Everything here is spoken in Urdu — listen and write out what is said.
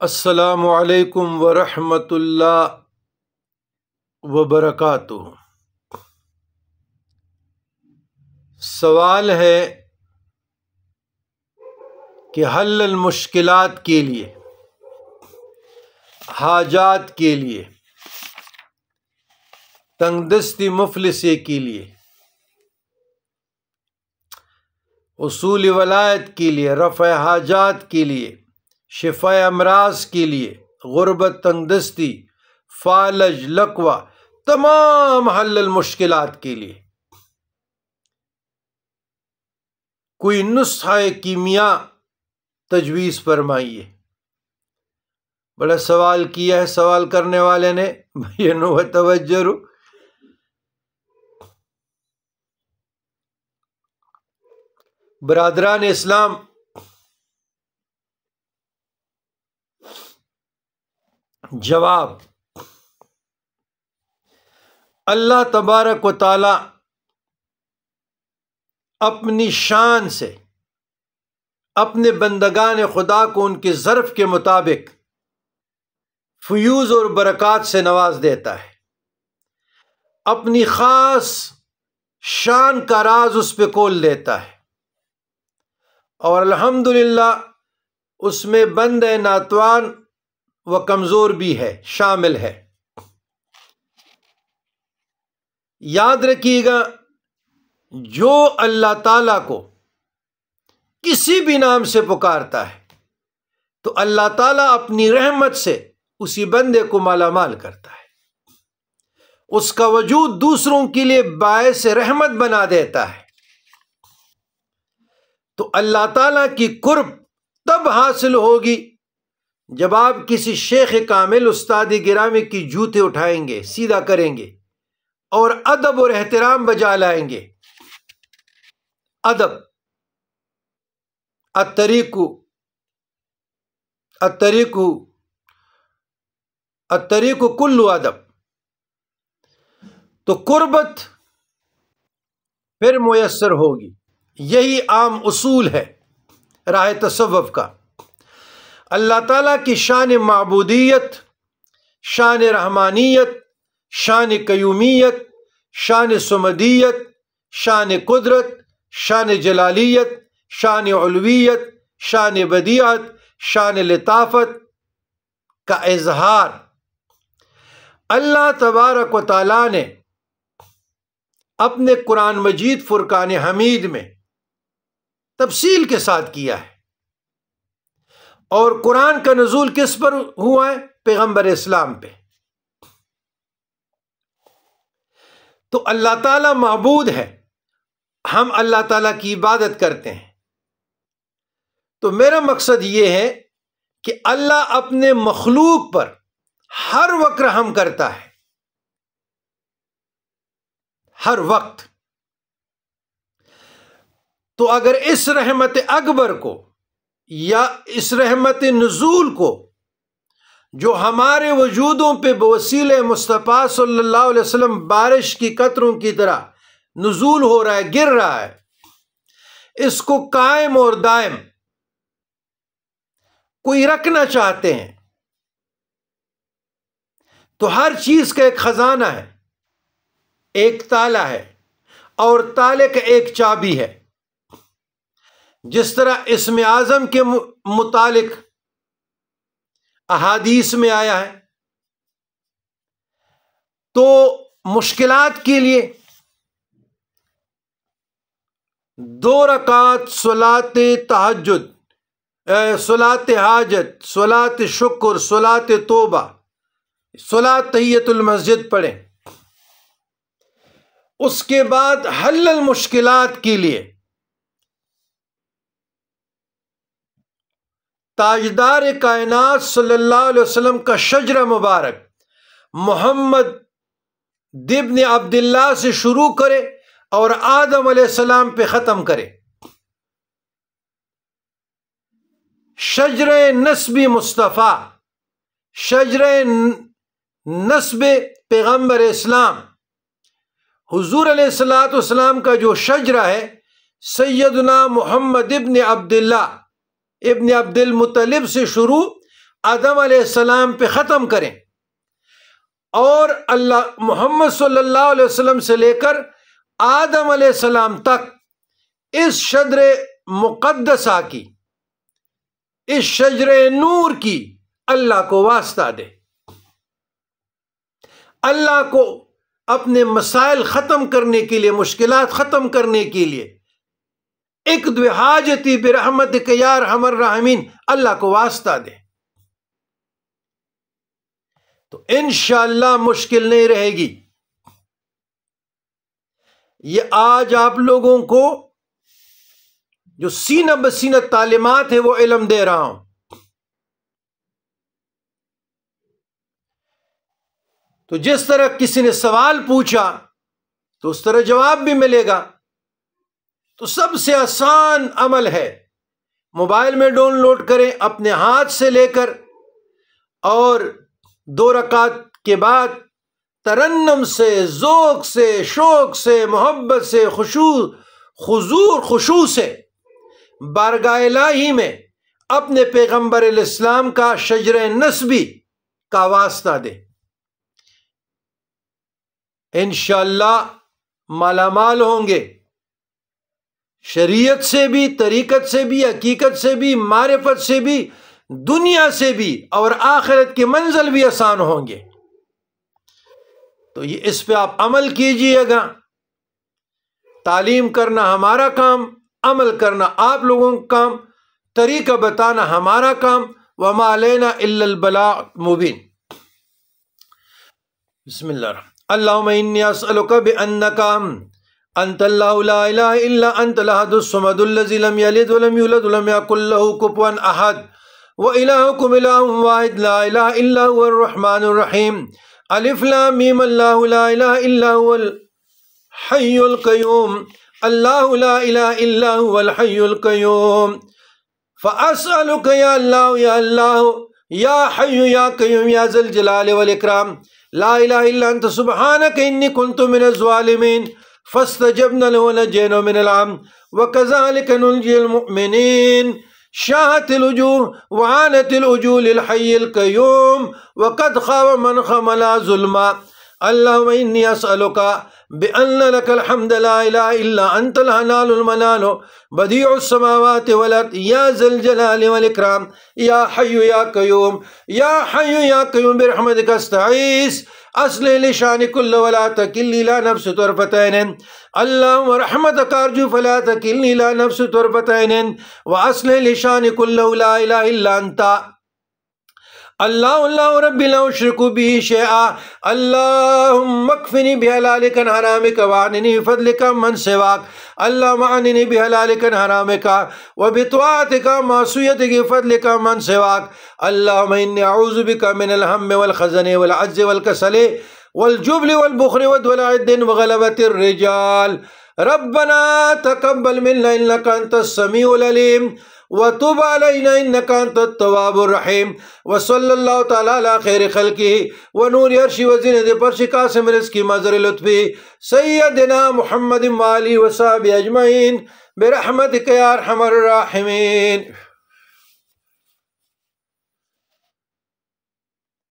السلام علیکم ورحمۃ اللہ وبرکاتہ۔ سوال ہے کہ حل المشکلات کے لیے، حاجات کے لیے، تنگ دستی مفلسی کے لیے، حصول ولایت کے لیے، رفع حاجات کے لیے، شفاء امراض کے لیے، غربت، تنگ دستی، فالج، لقوہ، تمام حل المشکلات کے لیے کوئی نسخہ کیمیا تجویز فرمائیے۔ بڑا سوال کیا ہے سوال کرنے والے نے، بھائیو توجہ رو۔ برادران اسلام، جواب: اللہ تبارک و تعالی اپنی شان سے اپنے بندگان خدا کو ان کے ظرف کے مطابق فیوز اور برکات سے نواز دیتا ہے، اپنی خاص شان کا راز اس پہ کھول دیتا ہے، اور الحمدللہ اس میں بندہ ناتوان و کمزور بھی ہے، شامل ہے۔ یاد رکھیے گا، جو اللہ تعالیٰ کو کسی بھی نام سے پکارتا ہے تو اللہ تعالیٰ اپنی رحمت سے اسی بندے کو مالا مال کرتا ہے، اس کا وجود دوسروں کے لیے باعث رحمت بنا دیتا ہے۔ تو اللہ تعالیٰ کی قرب تب حاصل ہوگی جب آپ کسی شیخ کامل، استاد گرامی کی جوتے اٹھائیں گے، سیدھا کریں گے اور ادب اور احترام بجا لائیں گے۔ ادب، الطریق کل ادب، تو قربت پھر میسر ہوگی۔ یہی عام اصول ہے راہ تصوف کا۔ اللہ تعالیٰ کی شان معبودیت، شان رحمانیت، شان قیومیت، شان صمدیت، شان قدرت، شان جلالیت، شان علویت، شان بدیعت، شان لطافت کا اظہار اللہ تبارک و تعالیٰ نے اپنے قرآن مجید فرقان حمید میں تفصیل کے ساتھ کیا ہے۔ اور قرآن کا نزول کس پر ہوا ہے؟ پیغمبر اسلام پہ۔ تو اللہ تعالیٰ معبود ہے، ہم اللہ تعالیٰ کی عبادت کرتے ہیں۔ تو میرا مقصد یہ ہے کہ اللہ اپنے مخلوق پر ہر وقت رحم کرتا ہے، ہر وقت۔ تو اگر اس رحمت اکبر کو یا اس رحمت نزول کو، جو ہمارے وجودوں پہ بوسیلہ مصطفیٰ صلی اللہ علیہ وسلم بارش کی قطروں کی طرح نزول ہو رہا ہے، گر رہا ہے، اس کو قائم اور دائم کوئی رکھنا چاہتے ہیں تو ہر چیز کا ایک خزانہ ہے، ایک تالا ہے، اور تالے کا ایک چابی ہے۔ جس طرح اسم اعظم کے متعلق احادیث میں آیا ہے، تو مشکلات کے لیے 2 رکعت صلاۃ تہجد، صلاۃ حاجت، صلاۃ شکر، صلاۃ توبہ، صلاۃ تحیۃ المسجد پڑھیں۔ اس کے بعد حل المشکلات کے لیے تاجدار کائنات صلی اللہ علیہ وسلم کا شجرہ مبارک محمد ابن عبداللہ سے شروع کرے اور آدم علیہ السلام پہ ختم کرے۔ شجرہ نسب مصطفیٰ، شجرہ نسب پیغمبر اسلام، حضور علیہ الصلوۃ والسلام کا جو شجرہ ہے، سیدنا محمد ابن عبداللہ ابن عبد المطلب سے شروع آدم علیہ السلام پہ ختم کریں، اور اللہ محمد صلی اللہ علیہ وسلم سے لے کر آدم علیہ السلام تک اس شجر مقدسہ کی، اس شجر نور کی اللہ کو واسطہ دے، اللہ کو اپنے مسائل ختم کرنے کے لیے، مشکلات ختم کرنے کے لیے، اقض حاجتی برحمتک یا ارحم الراحمین، اللہ کو واسطہ دے، تو انشاءاللہ مشکل نہیں رہے گی۔ یہ آج آپ لوگوں کو جو سینہ بسینہ تعلیمات ہے وہ علم دے رہا ہوں۔ تو جس طرح کسی نے سوال پوچھا تو اس طرح جواب بھی ملے گا۔ تو سب سے آسان عمل ہے، موبائل میں ڈاؤن لوڈ کریں اپنے ہاتھ سے لے کر، اور 2 رکعت کے بعد ترنم سے، ذوق سے، شوق سے، محبت سے، خشوع سے بارگاہ الہی میں اپنے پیغمبر علیہ السلام کا شجر نسبی کا واسطہ دے، انشاءاللہ مالا مال ہوں گے، شریعت سے بھی، طریقت سے بھی، حقیقت سے بھی، معرفت سے بھی، دنیا سے بھی، اور آخرت کی منزل بھی آسان ہوں گے۔ تو یہ اس پہ آپ عمل کیجئے گا۔ تعلیم کرنا ہمارا کام، عمل کرنا آپ لوگوں کا کام، طریقہ بتانا ہمارا کام، وما علینا الا البلاغ المبین۔ بسم اللہ الرحمن اللہم انی اسألک بأنک انت اللہ لا الہ الا انت الاحد الصمد الذی لم یلد ولم یولد ولم یکن له کفوا احد وإلہکم الہ واحد لا الہ الا هو الرحمن الرحیم الف لام میم اللہ لا الہ الا هو الحی القیوم اللہ لا الہ الا هو الحی القیوم فاسألک یا اللہ یا اللہ یا حی یا قیوم یا ذی الجلال والاکرام لا الہ الا انت سبحانک انی کنت من الظالمین فاستجبنا له ونجیناه من الغم وکذالک ننجی المؤمنین شاہت الوجوہ وعانت الوجوہ للحی القیوم وقد خاب من خمل ظلما اللہم انی اسألک بأن لك الحمد لا الہ الا انت الحنان المنان بدیع السماوات والارض یا ذی الجلال والاکرام یا حی یا قیوم یا حی یا قیوم برحمتک استعیذ اصلح لی شأنی کلہ ولا تکلنی الی نفسی طرفۃ عین اللہم رحمتک ارجو فلا تکلنی الی نفسی طرفۃ عین واصلح لی شأنی کلہ لا الہ الا انت اللہ اللہ ربی لا اشرک به شیئا اللہم اکفنی بحلالک عن حرامک وعننی بفضلک من سواک اللہم اعننی بحلالک عن حرامک وبطاعتک معصیتک بفضلک من سواک اللہم انی اعوذ بک من الہم والحزن والعجز والکسل والجبن والبخل ودلع الدین وغلبۃ الرجال ربنا تقبل منا انک انت السمیع العلیم وتب علینا انک انت التواب الرحیم وصلی اللہ تعالی علی خیر خلقہ ونور عرشہ وزینۃ فرشہ قاسم رزقہ مظہر لطفہ سیدنا محمد وآلہ وصحبہ اجمعین برحمتک یا ارحم الراحمین۔